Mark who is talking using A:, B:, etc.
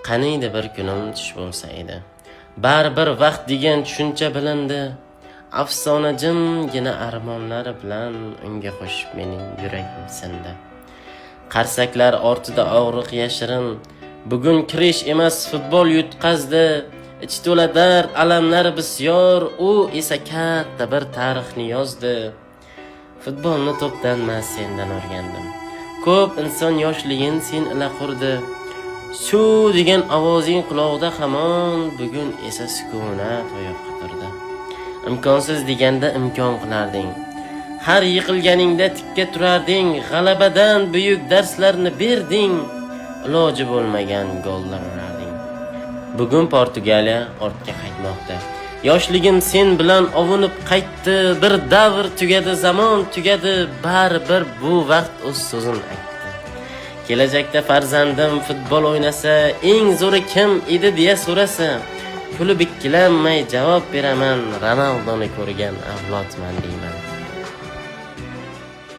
A: Qaniydi bir kunim tush bo'lsa edi. Baribir vaqt degan tushuncha bilindi. Afsona jimgina armonlar bilan unga qo'shib mening yuragim sindi. Qarsaklar ortida og'riq yashirin, bugun kirish emas futbol yutqazdi. Ich to'la dard, alamlar bisyor, u esa katta bir tarixni yozdi. Futbolni to'pdan emas sendan o'rgandim. Ko'p inson yoshligin sen ila qurdi. Shu degan ovozing quloqda hamon, bugun esa sukunat oyoqqa turdi. Imkonsiz deganda imkon qilarding. Har yiqilganingda tikka turarding, g'alabadan buyuk darslarni berding. Iloji bo'lmagan gollar urarding. Bugun Portugaliya ortga qaytmoqda. Yoshligim sen bilan ovunib qaytdi, bir davr tugadi, zamon tugadi, baribir bu vaqt o'z so'zini aytdi. Kelajakda farzandim futbol o'ynasa, eng zo'ri kim edi deya so'rasa, kulib ikkilanmay javob beraman, Ronaldoni ko'rgan avlodman deyman.